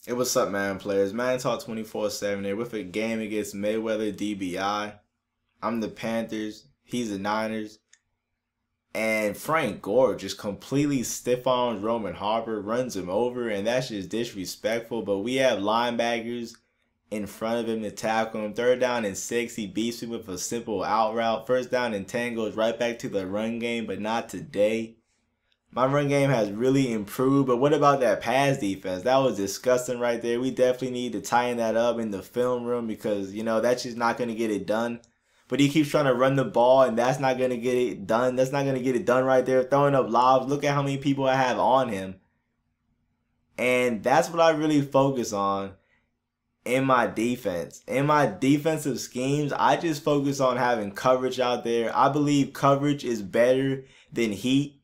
Hey, what's up, man, players? Madden Talk 24/7 here with a game against Mayweather DBI. I'm the Panthers, he's the Niners, and Frank Gore just completely stiff-arms Roman Harper, runs him over, and that's just disrespectful. But we have linebackers in front of him to tackle him. 3rd down and 6, he beats me with a simple out route. 1st down and 10 goes right back to the run game, but not today. My run game has really improved, but what about that pass defense? That was disgusting right there. We definitely need to tighten that up in the film room because, that's just not going to get it done. But he keeps trying to run the ball, and that's not going to get it done. That's not going to get it done right there. Throwing up lobs. Look at how many people I have on him. And that's what I really focus on in my defense. In my defensive schemes, I just focus on having coverage out there. I believe coverage is better than heat.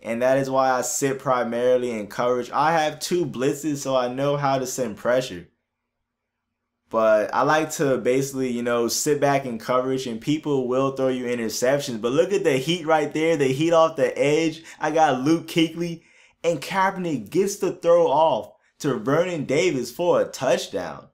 And that is why I sit primarily in coverage. I have 2 blitzes, so I know how to send pressure. But I like to basically, sit back in coverage, and people will throw you interceptions. But look at the heat right there, the heat off the edge. I got Luke Kuechly, and Kaepernick gets the throw off to Vernon Davis for a touchdown.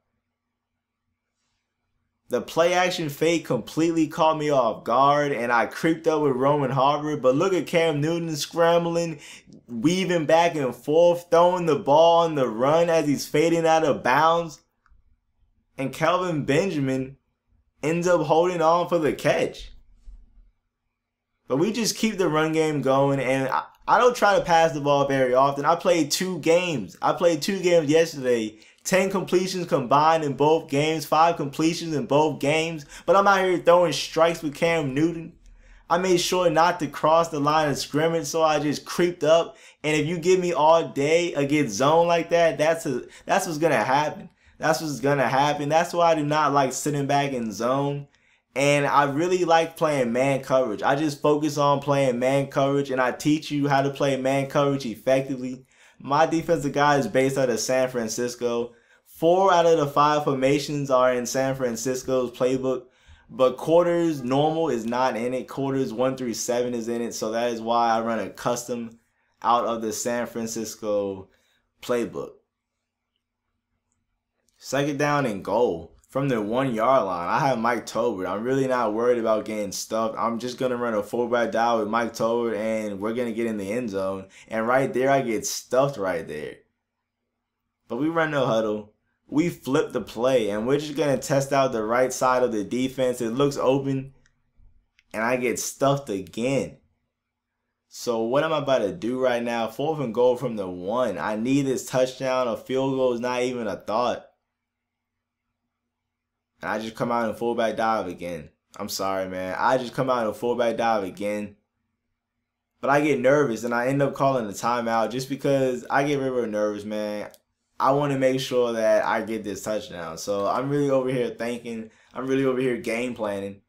The play action fake completely caught me off guard, and I creeped up with Roman Harper. But look at Cam Newton scrambling, weaving back and forth, throwing the ball on the run as he's fading out of bounds. And Kelvin Benjamin ends up holding on for the catch. But we just keep the run game going, and I don't try to pass the ball very often. I played 2 games. I played 2 games yesterday. 10 completions combined in both games, 5 completions in both games. But I'm out here throwing strikes with Cam Newton. I made sure not to cross the line of scrimmage, so I just creeped up. And if you give me all day against zone like that, that's what's going to happen. That's what's going to happen. That's why I do not like sitting back in zone. And I really like playing man coverage. I just focus on playing man coverage, and I teach you how to play man coverage effectively. My defensive guide is based out of San Francisco. 4 out of the 5 formations are in San Francisco's playbook, but quarters normal is not in it. Quarters 1 through 7 is in it, so that is why I run a custom out of the San Francisco playbook. 2nd down and goal from the 1-yard line. I have Mike Tolbert. I'm really not worried about getting stuffed. I'm just going to run a fullback dive with Mike Tolbert, and we're going to get in the end zone. And right there, I get stuffed right there. But we run no huddle. We flip the play, and we're just going to test out the right side of the defense. It looks open, and I get stuffed again. So what am I about to do right now? 4th and goal from the 1. I need this touchdown. A field goal is not even a thought. And I just come out in a fullback dive again. I'm sorry, man. I just come out in a fullback dive again. But I get nervous, and I end up calling a timeout just because I get real nervous, man. I want to make sure that I get this touchdown. So I'm really over here thinking. I'm really over here game planning.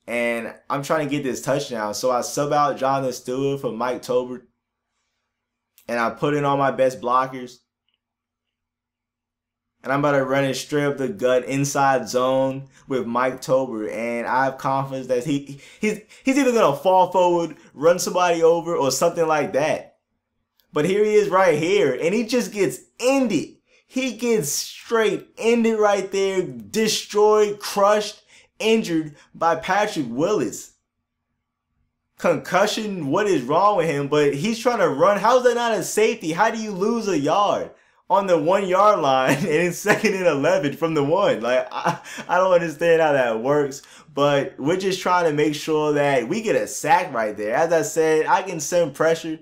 And I'm trying to get this touchdown. So I sub out Jonathan Stewart for Mike Tolbert. And I put in all my best blockers. And I'm about to run it straight up the gut inside zone with Mike Tolbert. And I have confidence that he's either going to fall forward, run somebody over, or something like that. But here he is right here. And he just gets ended. He gets straight ended right there. Destroyed, crushed, injured by Patrick Willis. Concussion, what is wrong with him? But he's trying to run. How is that not a safety? How do you lose a yard on the 1-yard line and it's 2nd and 11 from the 1? Like, I don't understand how that works. But we're just trying to make sure that we get a sack right there. As I said, I can send pressure.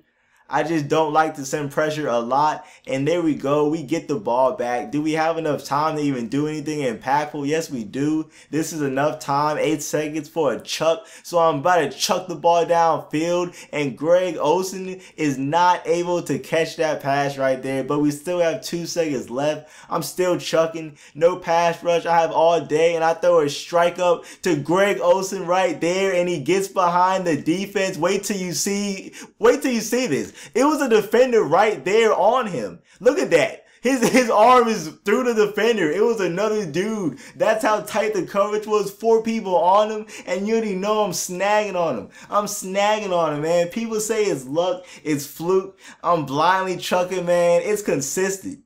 I just don't like to send pressure a lot. And there we go. We get the ball back. Do we have enough time to even do anything impactful? Yes, we do. This is enough time. 8 seconds for a chuck. So I'm about to chuck the ball downfield. And Greg Olsen is not able to catch that pass right there. But we still have 2 seconds left. I'm still chucking. No pass rush. I have all day. And I throw a strike up to Greg Olsen right there. And he gets behind the defense. Wait till you see this. It was a defender right there on him. Look at that. His arm is through the defender. It was another dude. That's how tight the coverage was. 4 people on him, and you already know I'm snagging on him. I'm snagging on him, man. People say it's luck, it's fluke. I'm blindly chucking, man. It's consistent.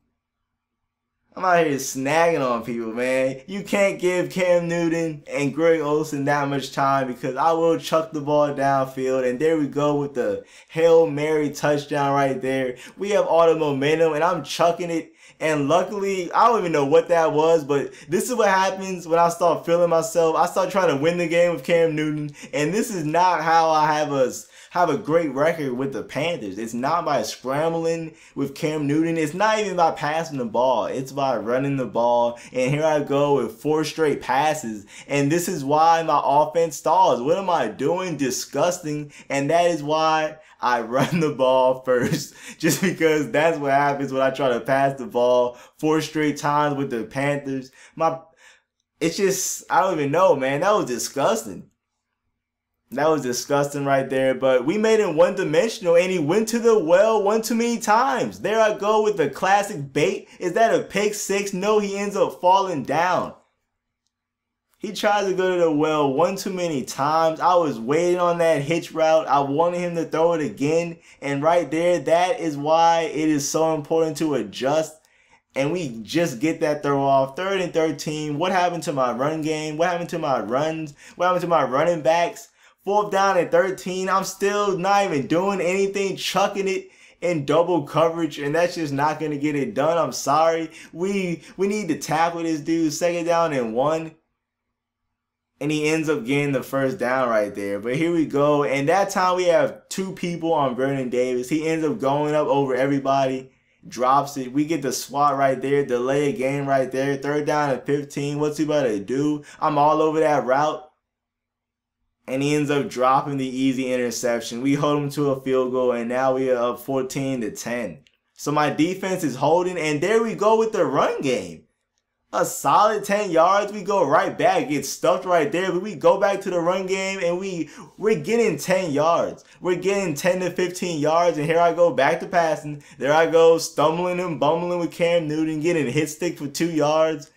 I'm out here snagging on people, man. You can't give Cam Newton and Greg Olsen that much time because I will chuck the ball downfield. And there we go with the Hail Mary touchdown right there. We have all the momentum and I'm chucking it. And luckily, I don't even know what that was, but this is what happens when I start feeling myself. I start trying to win the game with Cam Newton. And this is not how I have a great record with the Panthers. It's not by scrambling with Cam Newton. It's not even by passing the ball. It's by running the ball. And here I go with 4 straight passes. And this is why my offense stalls. What am I doing? Disgusting. And that is why I run the ball first. Just because that's what happens when I try to pass the ball 4 straight times with the Panthers. It's just, I don't even know, man. That was disgusting. That was disgusting right there, but we made him one-dimensional, and he went to the well one too many times. There I go with the classic bait. Is that a pick 6? No, he ends up falling down. He tries to go to the well one too many times. I was waiting on that hitch route. I wanted him to throw it again, and right there, that is why it is so important to adjust. And we just get that throw off. 3rd and 13. What happened to my run game? What happened to my runs? What happened to my running backs? 4th down and 13, I'm still not even doing anything, chucking it in double coverage, and that's just not going to get it done. I'm sorry. We need to tackle this dude. 2nd down and 1. And he ends up getting the 1st down right there. But here we go. And that time we have 2 people on Vernon Davis. He ends up going up over everybody. Drops it. We get the swat right there. Delay a game right there. 3rd down and 15. What's he about to do? I'm all over that route. And he ends up dropping the easy interception. We hold him to a field goal, and now we are up 14-10. So my defense is holding, and there we go with the run game. A solid 10 yards. We go right back. Get stuffed right there, but we go back to the run game, and we're getting 10 yards. We're getting 10 to 15 yards, and here I go back to passing. There I go, stumbling and bumbling with Cam Newton, getting hit stick for 2 yards.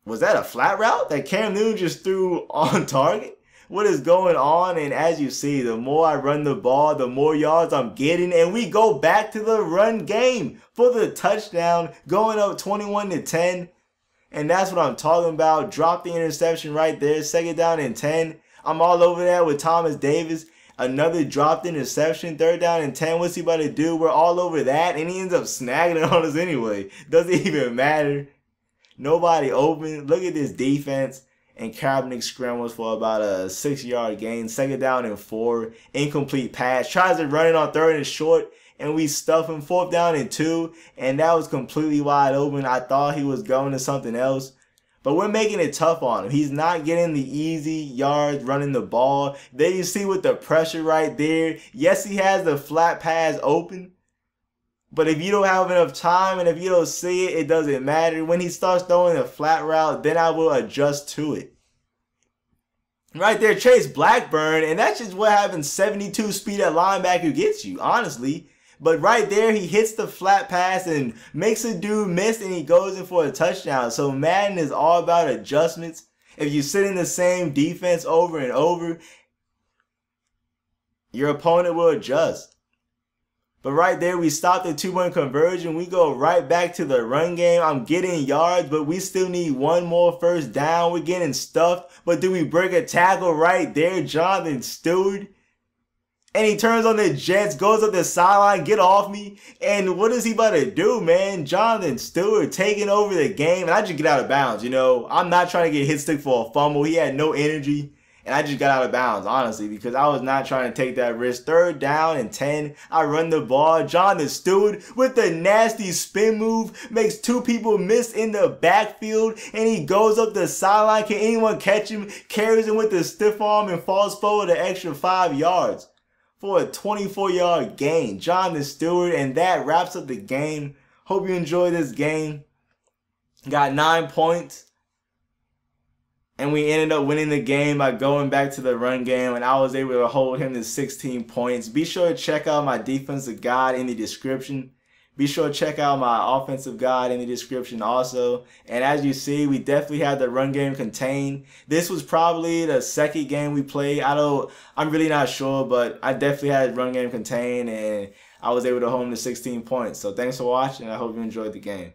Was that a flat route that Cam Newton just threw on target? What is going on? And as you see, the more I run the ball, the more yards I'm getting. And we go back to the run game for the touchdown, going up 21-10. And that's what I'm talking about. Drop the interception right there. 2nd down and 10. I'm all over that with Thomas Davis. Another dropped interception. 3rd down and 10. What's he about to do? We're all over that. And he ends up snagging it on us anyway. Doesn't even matter. Nobody open. Look at this defense. And Kaepernick scrambles for about a 6-yard gain. 2nd down and 4. Incomplete pass. Tries to run it on 3rd and short. And we stuff him. 4th down and 2. And that was completely wide open. I thought he was going to something else. But we're making it tough on him. He's not getting the easy yards running the ball. There you see with the pressure right there. Yes, he has the flat pass open. But if you don't have enough time and if you don't see it, it doesn't matter. When he starts throwing a flat route, then I will adjust to it. Right there, Chase Blackburn, and that's just what having 72 speed at linebacker gets you, honestly. But right there, he hits the flat pass and makes a dude miss, and he goes in for a touchdown. So Madden is all about adjustments. If you sit in the same defense over and over, your opponent will adjust. But right there, we stop the 2-point conversion. We go right back to the run game. I'm getting yards, but we still need 1 more 1st down. We're getting stuffed. But do we break a tackle right there? Jonathan Stewart. And he turns on the Jets, goes up the sideline, get off me. And what is he about to do, man? Jonathan Stewart taking over the game. And I just get out of bounds, you know. I'm not trying to get hit stick for a fumble. He had no energy. And I just got out of bounds, honestly, because I was not trying to take that risk. 3rd down and 10. I run the ball. Jonathan Stewart with the nasty spin move makes 2 people miss in the backfield. And he goes up the sideline. Can anyone catch him? Carries him with the stiff arm and falls forward an extra 5 yards for a 24-yard gain. Jonathan Stewart, and that wraps up the game. Hope you enjoyed this game. Got 9 points. And we ended up winning the game by going back to the run game, and I was able to hold him to 16 points. Be sure to check out my defensive guide in the description. Be sure to check out my offensive guide in the description also. And as you see, we definitely had the run game contained. This was probably the 2nd game we played. I'm really not sure, but I definitely had run game contained, and I was able to hold him to 16 points. So thanks for watching. I hope you enjoyed the game.